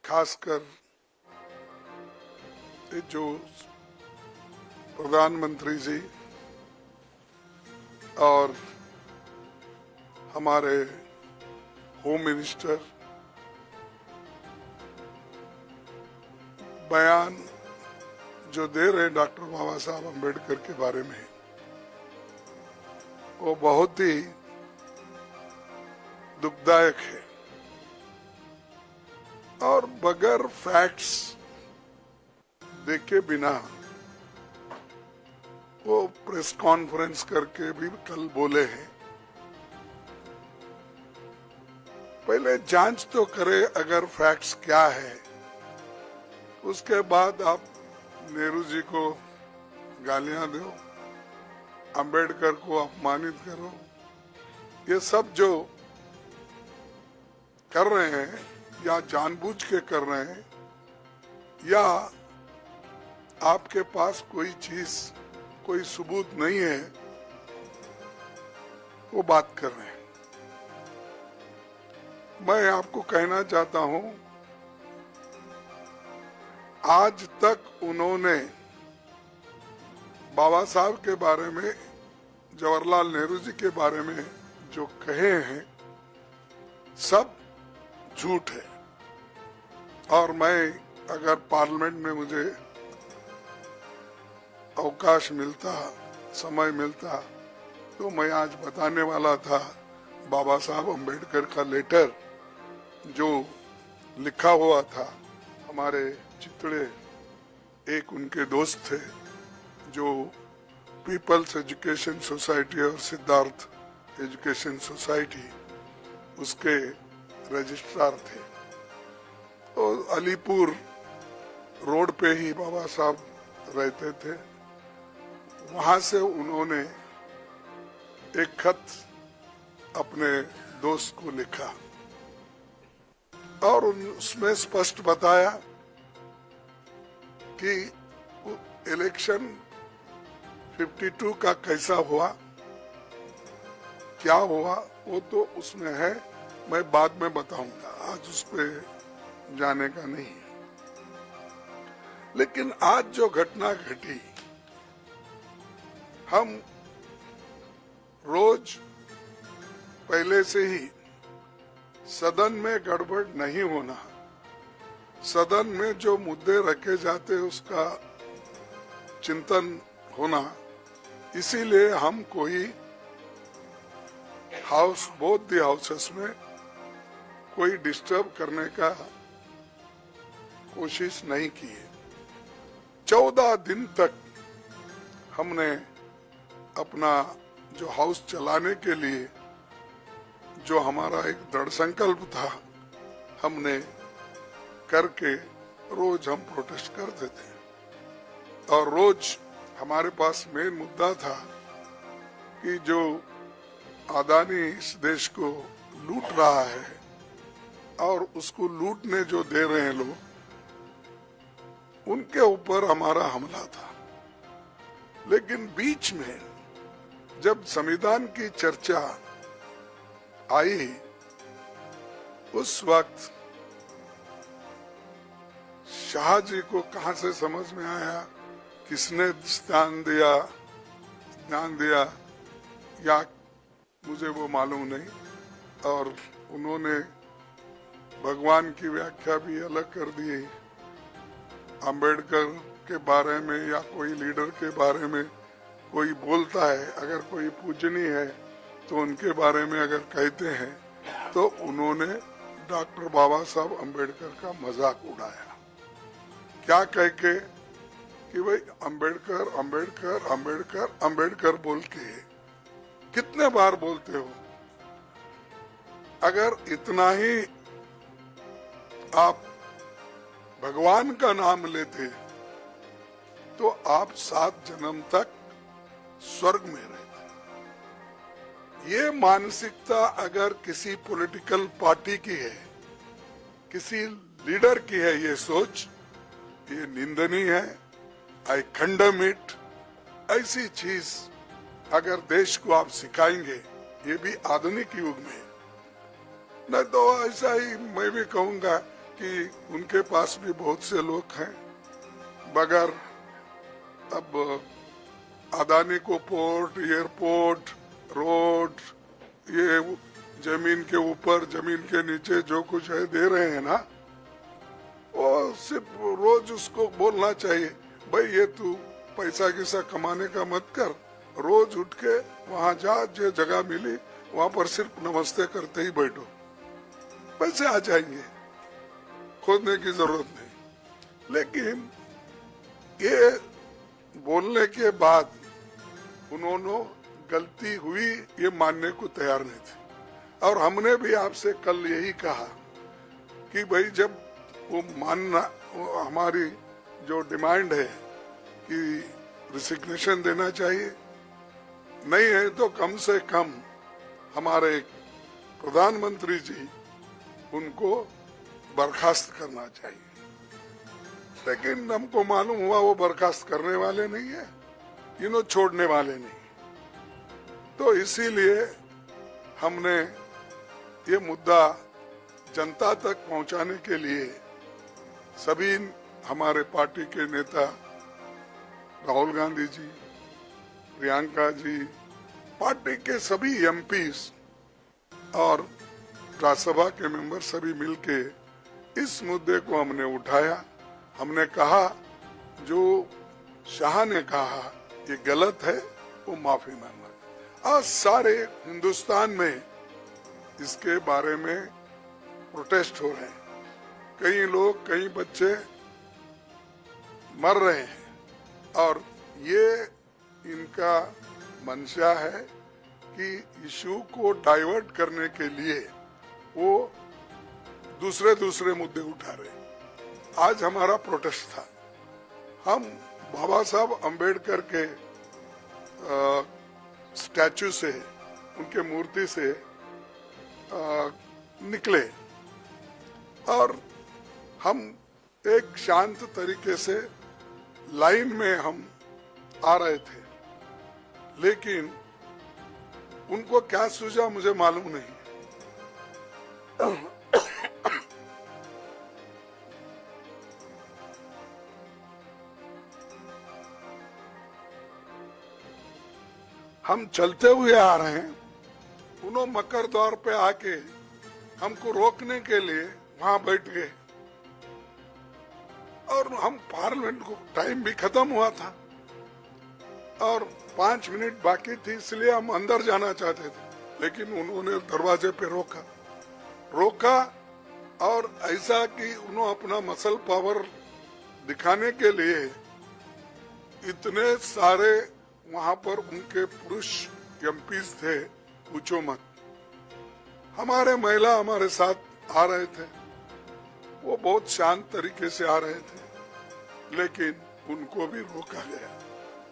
खासकर ये जो प्रधानमंत्री जी और हमारे होम मिनिस्टर बयान जो दे रहे हैं डॉक्टर बाबा साहब अम्बेडकर के बारे में, वो बहुत ही दुखदायक है और बगैर फैक्ट्स देखे बिना वो प्रेस कॉन्फ्रेंस करके भी कल बोले हैं। पहले जांच तो करे अगर फैक्ट्स क्या है, उसके बाद आप नेहरू जी को गालियां दो, अंबेडकर को अपमानित करो। ये सब जो कर रहे हैं या जानबूझ के कर रहे हैं या आपके पास कोई चीज कोई सबूत नहीं है, वो बात कर रहे हैं। मैं आपको कहना चाहता हूं, आज तक उन्होंने बाबा साहब के बारे में, जवाहरलाल नेहरू जी के बारे में जो कहे हैं सब झूठ है। और मैं अगर पार्लियामेंट में मुझे अवकाश मिलता, समय मिलता, तो मैं आज बताने वाला था बाबा साहब अम्बेडकर का लेटर जो लिखा हुआ था। हमारे चितड़े एक उनके दोस्त थे जो पीपल्स एजुकेशन सोसाइटी और सिद्धार्थ एजुकेशन सोसाइटी उसके रजिस्ट्रार थे। तो अलीपुर रोड पे ही बाबा साहब रहते थे। वहां से उन्होंने एक खत अपने दोस्त को लिखा और उसमें स्पष्ट बताया कि इलेक्शन 52 का कैसा हुआ, क्या हुआ, वो तो उसमें है, मैं बाद में बताऊंगा, आज उस पर जाने का नहीं है। लेकिन आज जो घटना घटी, हम रोज पहले से ही सदन में गड़बड़ नहीं होना, सदन में जो मुद्दे रखे जाते उसका चिंतन होना, इसीलिए हम कोई हाउस, बोथ द हाउसेस में कोई डिस्टर्ब करने का कोशिश नहीं की है। 14 दिन तक हमने अपना जो हाउस चलाने के लिए जो हमारा एक दृढ़ संकल्प था, हमने करके रोज हम प्रोटेस्ट करते थे। और रोज हमारे पास मेन मुद्दा था कि जो अदानी इस देश को लूट रहा है और उसको लूटने जो दे रहे हैं लोग, उनके ऊपर हमारा हमला था। लेकिन बीच में जब संविधान की चर्चा आई, उस वक्त शाह जी को कहां से समझ में आया, किसने ध्यान दिया या मुझे वो मालूम नहीं, और उन्होंने भगवान की व्याख्या भी अलग कर दी। अंबेडकर के बारे में या कोई लीडर के बारे में कोई बोलता है, अगर कोई पूजनीय है तो उनके बारे में अगर कहते हैं, तो उन्होंने डॉक्टर बाबा साहब अम्बेडकर का मजाक उड़ाया। क्या कह के कि भाई अम्बेडकर अम्बेडकर अम्बेडकर अम्बेडकर बोल के कितने बार बोलते हो? अगर इतना ही आप भगवान का नाम लेते तो आप 7 जन्म तक स्वर्ग में रहते। ये मानसिकता अगर किसी पॉलिटिकल पार्टी की है, किसी लीडर की है, ये सोच, ये निंदनीय है। आई कंडेम इट। ऐसी चीज अगर देश को आप सिखाएंगे, ये भी आधुनिक युग में, नहीं तो ऐसा ही मैं भी कहूंगा कि उनके पास भी बहुत से लोग हैं, मगर अब अदानी को पोर्ट, एयरपोर्ट, रोड, ये जमीन के ऊपर जमीन के नीचे जो कुछ है दे रहे हैं ना, वो सिर्फ रोज उसको बोलना चाहिए, भाई ये तू पैसा किसा कमाने का मत कर, रोज उठ के वहाँ जा, जो जगह मिली वहाँ पर सिर्फ नमस्ते करते ही बैठो, पैसे आ जाएंगे, खोदने की जरूरत नहीं। लेकिन ये बोलने के बाद उन्होंने गलती हुई ये मानने को तैयार नहीं थे। और हमने भी आपसे कल यही कहा कि भाई जब वो मानना, वो हमारी जो डिमांड है कि रिसिग्नेशन देना चाहिए, नहीं है तो कम से कम हमारे प्रधानमंत्री जी उनको बर्खास्त करना चाहिए। लेकिन हमको मालूम हुआ वो बर्खास्त करने वाले नहीं है, इन्हों छोड़ने वाले नहीं। तो इसीलिए हमने ये मुद्दा जनता तक पहुंचाने के लिए सभी हमारे पार्टी के नेता राहुल गांधी जी, प्रियंका जी, पार्टी के सभी एमपीस और राज्यसभा के मेंबर सभी मिलके इस मुद्दे को हमने उठाया। हमने कहा जो शाह ने कहा ये गलत है, वो माफी मांगना। आज सारे हिंदुस्तान में इसके बारे में प्रोटेस्ट हो रहे हैं, कई लोग, कई बच्चे मर रहे हैं और ये इनका मंशा है कि इशू को डाइवर्ट करने के लिए वो दूसरे मुद्दे उठा रहे हैं। आज हमारा प्रोटेस्ट था, हम बाबा साहब अंबेडकर के स्टैचू से, उनके मूर्ति से निकले और हम एक शांत तरीके से लाइन में हम आ रहे थे, लेकिन उनको क्या सूझा मुझे मालूम नहीं। हम चलते हुए आ रहे हैं, उन्होंने मकर द्वार पे आके हमको रोकने के लिए वहां बैठ गए और हम पार्लियामेंट को टाइम भी खत्म हुआ था और 5 मिनट बाकी थी, इसलिए हम अंदर जाना चाहते थे, लेकिन उन्होंने दरवाजे पे रोका और ऐसा कि उन्होंने अपना मसल पावर दिखाने के लिए इतने सारे वहां पर उनके पुरुष एमपीज थे, पूछो मत। हमारे महिला हमारे साथ आ रहे थे, वो बहुत शांत तरीके से आ रहे थे, लेकिन उनको भी रोका गया।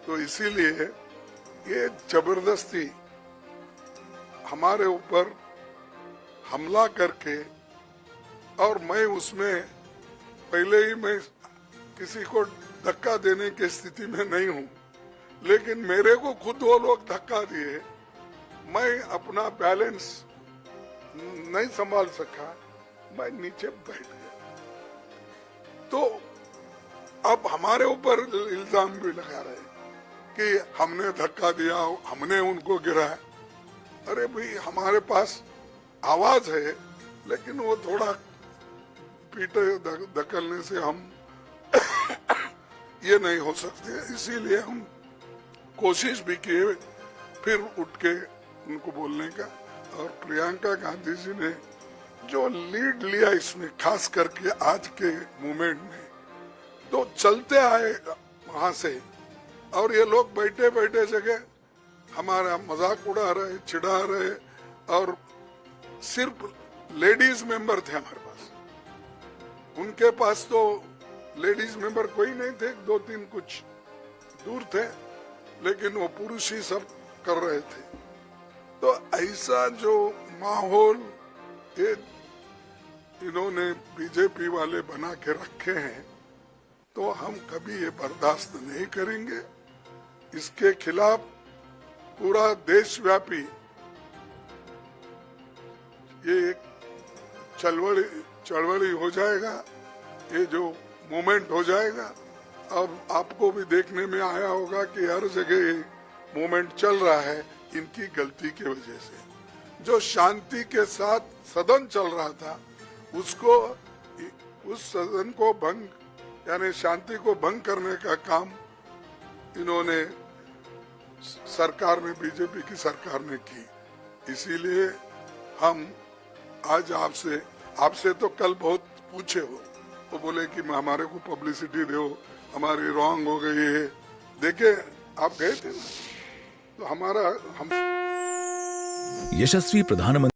तो इसीलिए ये जबरदस्ती हमारे ऊपर हमला करके, और मैं उसमें पहले ही मैं किसी को धक्का देने की स्थिति में नहीं हूँ, लेकिन मेरे को खुद वो लोग धक्का दिए, मैं अपना बैलेंस नहीं संभाल सका, मैं नीचे बैठ गया। तो अब हमारे ऊपर इल्जाम भी लगा रहे कि हमने धक्का दिया, हमने उनको गिराया। अरे भाई, हमारे पास आवाज है, लेकिन वो थोड़ा पीटे धकलने से हम ये नहीं हो सकते। इसीलिए हम कोशिश भी किए फिर उठ के उनको बोलने का। और प्रियंका गांधी जी ने जो लीड लिया इसमें, खास करके आज के मूवमेंट में, तो चलते आए वहां से, और ये लोग बैठे बैठे जगह हमारा मजाक उड़ा रहे, चिढ़ा रहे, और सिर्फ लेडीज मेंबर थे हमारे पास। उनके पास तो लेडीज मेंबर कोई नहीं थे, 2-3 कुछ दूर थे, लेकिन वो पुरुष ही सब कर रहे थे। तो ऐसा जो माहौल ये इन्होंने बीजेपी वाले बना के रखे हैं, तो हम कभी ये बर्दाश्त नहीं करेंगे। इसके खिलाफ पूरा देशव्यापी ये एक चळवळी हो जाएगा, ये जो मूवमेंट हो जाएगा। अब आपको भी देखने में आया होगा कि हर जगह ये मूवमेंट चल रहा है इनकी गलती की वजह से। जो शांति के साथ सदन चल रहा था उसको, उस सदन को भंग यानी शांति को भंग करने का काम इन्होंने सरकार में, बीजेपी की सरकार ने की। इसीलिए हम आज आपसे तो कल बहुत पूछे हो, तो बोले कि हमारे को पब्लिसिटी दो, हमारी रॉन्ग हो गई है। देखे आप गए थे ना, तो हम यशस्वी प्रधानमंत्री